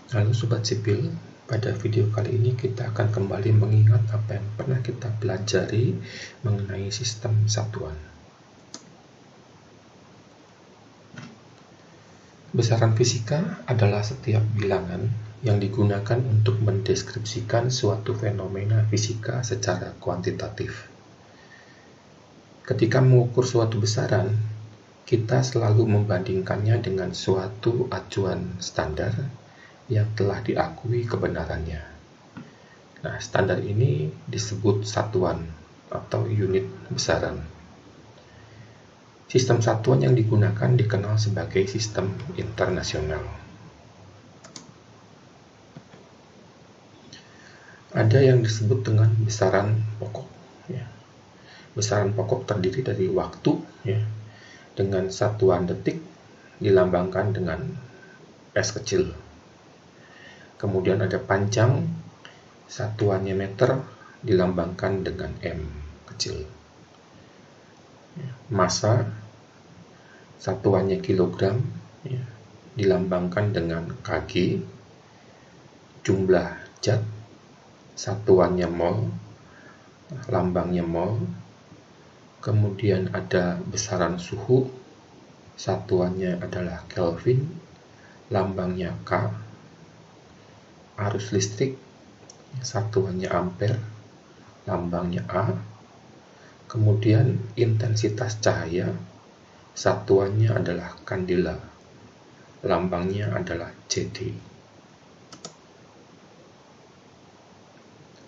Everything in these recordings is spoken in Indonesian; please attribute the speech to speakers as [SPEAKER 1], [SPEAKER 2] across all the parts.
[SPEAKER 1] Halo Sobat Sipil, pada video kali ini kita akan kembali mengingat apa yang pernah kita pelajari mengenai sistem satuan. Besaran fisika adalah setiap bilangan yang digunakan untuk mendeskripsikan suatu fenomena fisika secara kuantitatif. Ketika mengukur suatu besaran, kita selalu membandingkannya dengan suatu acuan standar yang telah diakui kebenarannya. Nah, standar ini disebut satuan atau unit besaran. Sistem satuan yang digunakan dikenal sebagai sistem internasional. Ada yang disebut dengan besaran pokok. Besaran pokok terdiri dari waktu dengan satuan detik dilambangkan dengan S kecil. Kemudian ada panjang, satuannya meter dilambangkan dengan M kecil. Massa, satuannya kilogram dilambangkan dengan Kg. Jumlah zat, satuannya mol, lambangnya mol. Kemudian ada besaran suhu, satuannya adalah Kelvin, lambangnya K. Arus listrik, satuannya ampere, lambangnya A. Kemudian intensitas cahaya, satuannya adalah kandela, lambangnya adalah CD.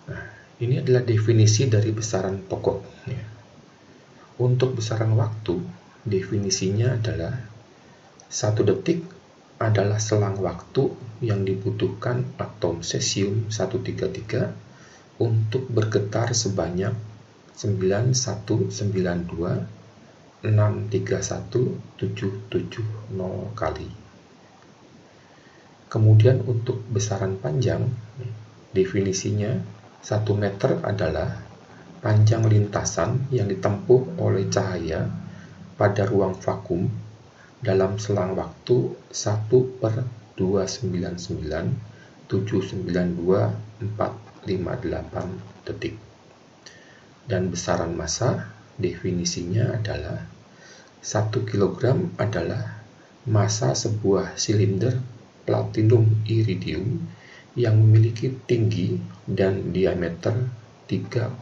[SPEAKER 1] Nah, ini adalah definisi dari besaran pokok. Untuk besaran waktu, definisinya adalah 1 detik adalah selang waktu yang dibutuhkan atom cesium 133 untuk bergetar sebanyak 9192.631.770 kali. Kemudian untuk besaran panjang, definisinya 1 meter adalah panjang lintasan yang ditempuh oleh cahaya pada ruang vakum dalam selang waktu 1/299.792.458 detik. Dan besaran massa definisinya adalah 1 kg adalah massa sebuah silinder platinum iridium yang memiliki tinggi dan diameter 3,9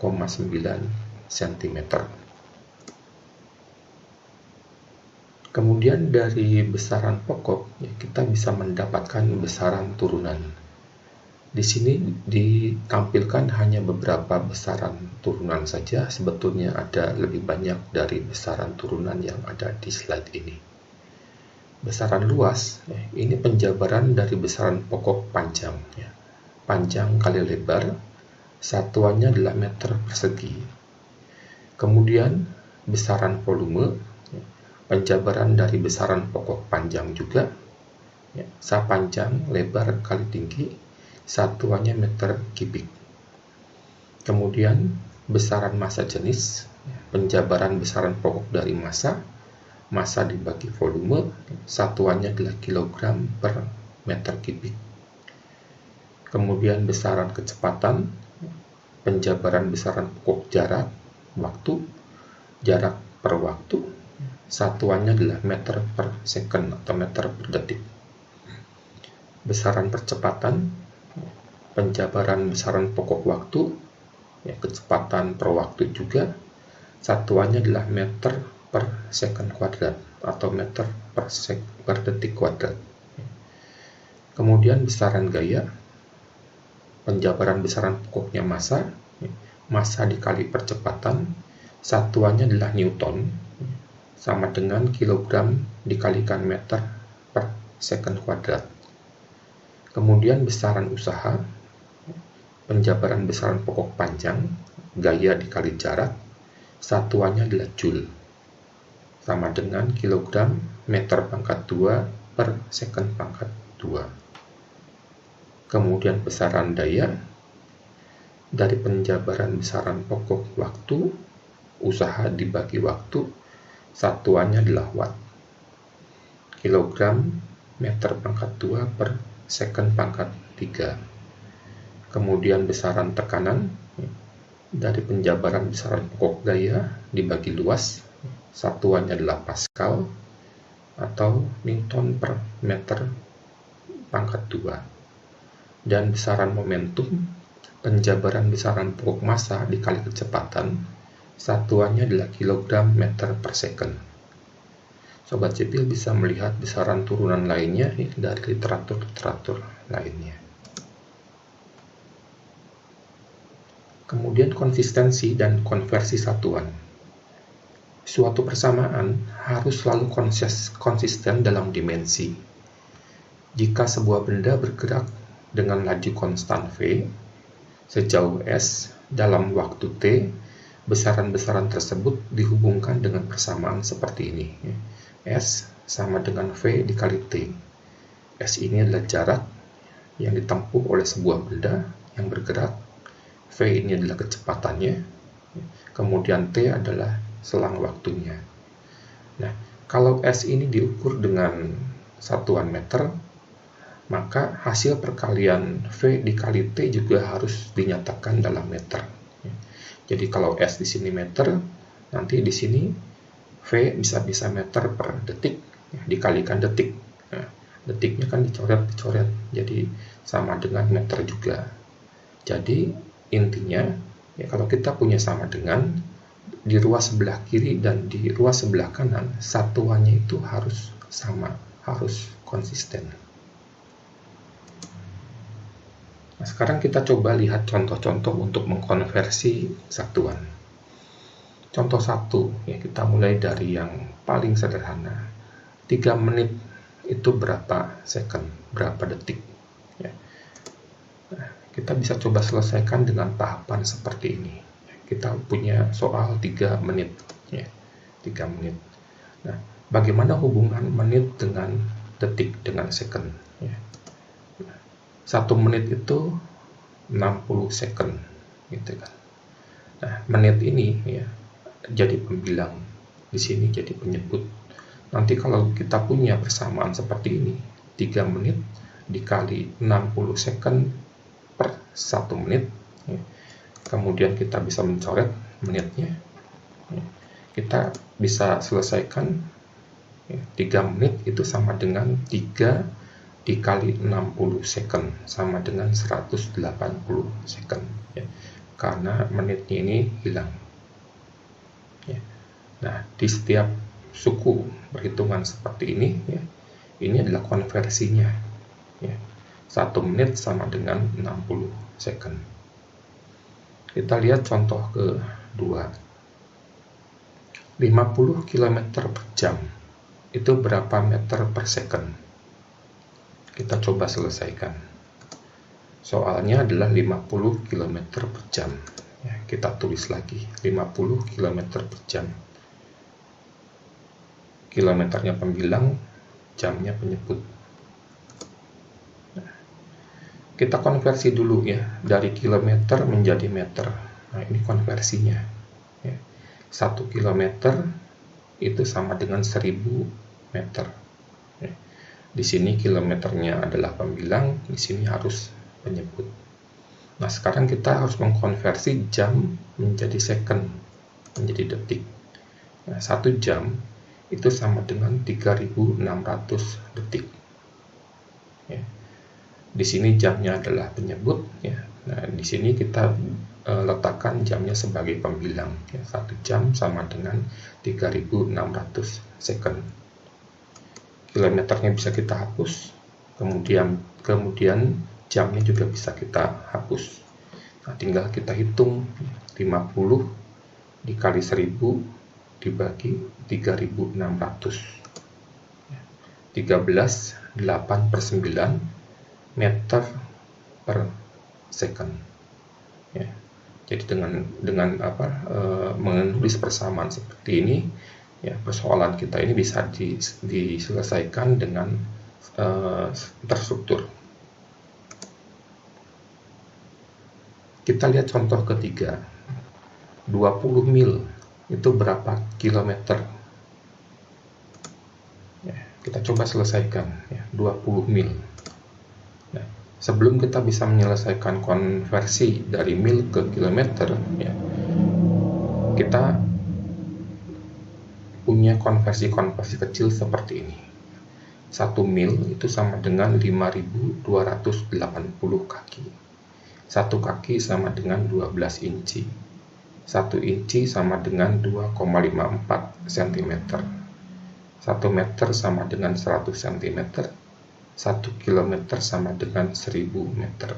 [SPEAKER 1] cm. Kemudian dari besaran pokok kita bisa mendapatkan besaran turunan. Di sini ditampilkan hanya beberapa besaran turunan saja, sebetulnya ada lebih banyak dari besaran turunan yang ada di slide ini. Besaran luas, ini penjabaran dari besaran pokok panjang. Panjang kali lebar, satuannya adalah meter persegi. Kemudian besaran volume, penjabaran dari besaran pokok panjang juga, panjang lebar kali tinggi, satuannya meter kubik. Kemudian besaran massa jenis, penjabaran besaran pokok dari massa dibagi volume, satuannya adalah kilogram per meter kubik. Kemudian besaran kecepatan, penjabaran besaran pokok jarak, waktu, jarak per waktu, satuannya adalah meter per second atau meter per detik. Besaran percepatan, penjabaran besaran pokok waktu, kecepatan per waktu juga, satuannya adalah meter per second kuadrat atau meter per detik kuadrat. Kemudian besaran gaya, penjabaran besaran pokoknya massa dikali percepatan, satuannya adalah Newton, sama dengan kilogram dikalikan meter per second kuadrat. Kemudian besaran usaha, penjabaran besaran pokok panjang, gaya dikali jarak, satuannya adalah joule, sama dengan kilogram meter pangkat 2 per second pangkat 2. Kemudian besaran daya, dari penjabaran besaran pokok waktu, usaha dibagi waktu, satuannya adalah watt. Kilogram meter pangkat 2 per sekon pangkat 3. Kemudian besaran tekanan dari penjabaran besaran pokok gaya dibagi luas, satuannya adalah Pascal atau Newton per meter pangkat 2. Dan besaran momentum, penjabaran besaran pokok massa dikali kecepatan, satuannya adalah kilogram meter per second. Sobat Sipil bisa melihat besaran turunan lainnya dari literatur lainnya. Kemudian konsistensi dan konversi satuan. Suatu persamaan harus selalu konsisten dalam dimensi. Jika sebuah benda bergerak dengan laju konstan V sejauh S dalam waktu T, besaran-besaran tersebut dihubungkan dengan persamaan seperti ini. S sama dengan V dikali T. S ini adalah jarak yang ditempuh oleh sebuah benda yang bergerak. V ini adalah kecepatannya. Kemudian T adalah selang waktunya. Nah, kalau S ini diukur dengan satuan meter, maka hasil perkalian V dikali T juga harus dinyatakan dalam meter. Jadi kalau S di sini meter, nanti di sini V bisa meter per detik, dikalikan detik. Nah, detiknya kan dicoret, jadi sama dengan meter juga. Jadi intinya, ya kalau kita punya sama dengan, di ruas sebelah kiri dan di ruas sebelah kanan, satuannya itu harus sama, harus konsisten. Nah, sekarang kita coba lihat contoh-contoh untuk mengkonversi satuan. Contoh 1, ya kita mulai dari yang paling sederhana. 3 menit itu berapa second, berapa detik. Ya. Nah, kita bisa coba selesaikan dengan tahapan seperti ini. Kita punya soal 3 menit. Ya, 3 menit. Nah, bagaimana hubungan menit dengan detik, dengan second? Ya. 1 menit itu 60 second, gitu kan. Nah, menit ini ya jadi pembilang, di sini jadi penyebut. Nanti kalau kita punya persamaan seperti ini, 3 menit dikali 60 second per 1 menit, ya. Kemudian kita bisa mencoret menitnya, ya. Kita bisa selesaikan, ya, 3 menit itu sama dengan 3 dikali 60 second, sama dengan 180 second, ya. Karena menitnya ini hilang. Ya. Nah, di setiap suku perhitungan seperti ini, ya, ini adalah konversinya. Ya. 1 menit sama dengan 60 second. Kita lihat contoh kedua. 50 km per jam itu berapa meter per second? Kita coba selesaikan. Soalnya adalah 50 km per jam. Ya, kita tulis lagi 50 km per jam. Kilometernya pembilang, jamnya penyebut. Nah, kita konversi dulu ya, dari kilometer menjadi meter. Nah, ini konversinya. Ya. 1 kilometer itu sama dengan 1000 meter. Ya. Di sini kilometernya adalah pembilang, di sini harus penyebut. Nah, sekarang kita harus mengkonversi jam menjadi second, menjadi detik. Nah, 1 jam itu sama dengan 3600 detik. Ya. Di sini jamnya adalah penyebut. Ya. Nah, di sini kita letakkan jamnya sebagai pembilang. Ya. 1 jam sama dengan 3600 second. Kilometernya bisa kita hapus, kemudian jamnya juga bisa kita hapus. Nah, tinggal kita hitung 50 dikali 1000 dibagi 3600. 13 8 per 9 meter per second. Ya. Jadi dengan menulis persamaan seperti ini, ya, persoalan kita ini bisa diselesaikan dengan terstruktur. Kita lihat contoh ketiga. 20 mil itu berapa kilometer? Ya, kita coba selesaikan. Ya, 20 mil. sebelum kita bisa menyelesaikan konversi dari mil ke kilometer, ya, kita punya konversi-konversi kecil seperti ini. 1 mil itu sama dengan 5.280 kaki. 1 kaki sama dengan 12 inci. 1 inci sama dengan 2,54 cm. 1 meter sama dengan 100 cm. 1 kilometer sama dengan 1000 meter.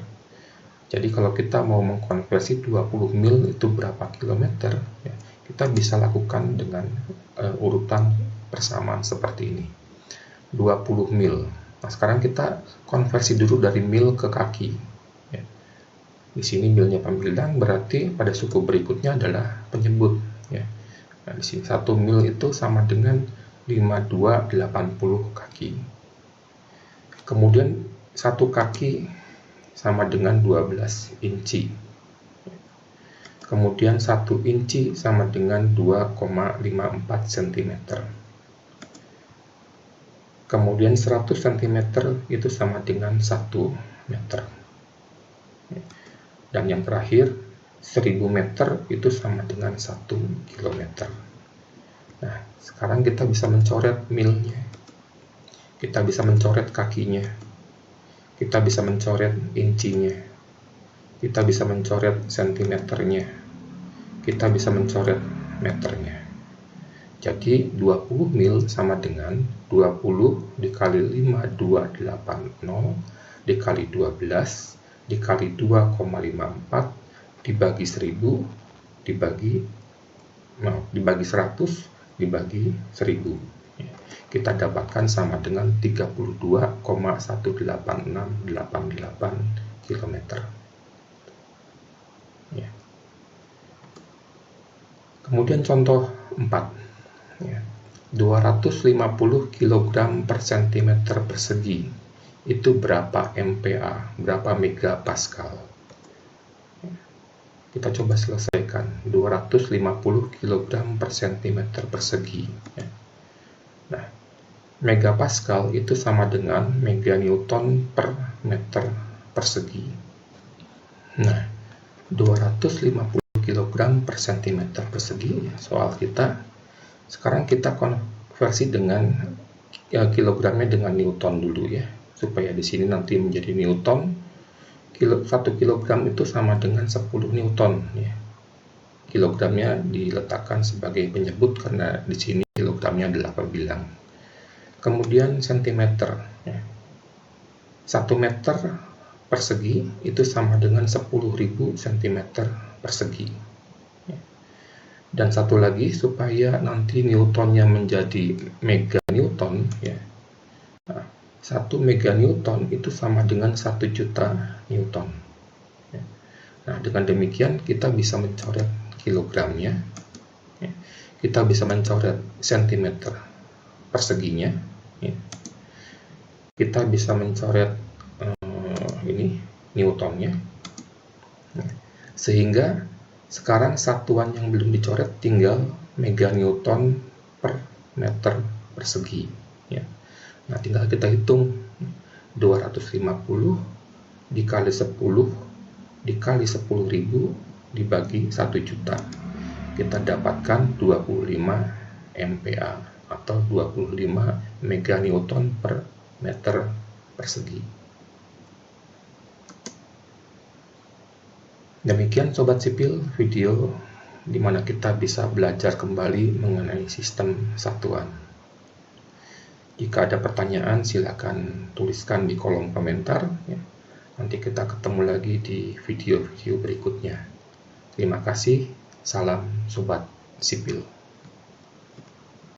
[SPEAKER 1] Jadi kalau kita mau mengkonversi 20 mil itu berapa kilometer, ya, kita bisa lakukan dengan urutan persamaan seperti ini. 20 mil. Nah, sekarang kita konversi dulu dari mil ke kaki. Ya. Di sini milnya pembilang, berarti pada suku berikutnya adalah penyebut. Ya. Nah, di sini 1 mil itu sama dengan 5280 kaki. Kemudian 1 kaki sama dengan 12 inci. Kemudian 1 inci sama dengan 2,54 cm. Kemudian 100 cm itu sama dengan 1 meter. Dan yang terakhir, 1000 meter itu sama dengan 1 kilometer. Nah, sekarang kita bisa mencoret milnya. Kita bisa mencoret kakinya. Kita bisa mencoret incinya. Kita bisa mencoret sentimeternya. Kita bisa mencoret meternya. Jadi 20 mil sama dengan 20 dikali 5280 dikali 12 dikali 2,54 dibagi 1000 dibagi 100 dibagi 1000. Kita dapatkan sama dengan 32,18688 km. Ya. Kemudian contoh 4. Ya. 250 kg per cm persegi itu berapa MPa, berapa megapascal? Kita coba selesaikan. 250 kg per cm persegi. Ya. Nah, megapascal itu sama dengan meganewton per meter persegi. Nah, 250 kg per cm persegi, soal kita. Sekarang kita konversi dengan kilogramnya dengan newton dulu ya, supaya di sini nanti menjadi newton. 1 kilogram itu sama dengan 10 newton ya. Kilogramnya diletakkan sebagai penyebut karena di sini kilogramnya adalah pembilang. Kemudian sentimeter ya. 1 meter persegi itu sama dengan 10.000 cm persegi. Dan satu lagi, supaya nanti newtonnya menjadi meganewton ya. Nah, 1 meganewton itu sama dengan 1 juta newton. Nah, dengan demikian kita bisa mencoret kilogramnya, kita bisa mencoret sentimeter perseginya, kita bisa mencoret ini newtonnya, sehingga sekarang satuan yang belum dicoret tinggal meganewton per meter persegi. Ya. Nah, tinggal kita hitung 250 dikali 10 dikali 10.000 dibagi 1 juta. Kita dapatkan 25 MPa atau 25 meganewton per meter persegi. Demikian Sobat Sipil, video di mana kita bisa belajar kembali mengenai sistem satuan. Jika ada pertanyaan, silakan tuliskan di kolom komentar. Ya. Nanti kita ketemu lagi di video-video berikutnya. Terima kasih. Salam Sobat Sipil.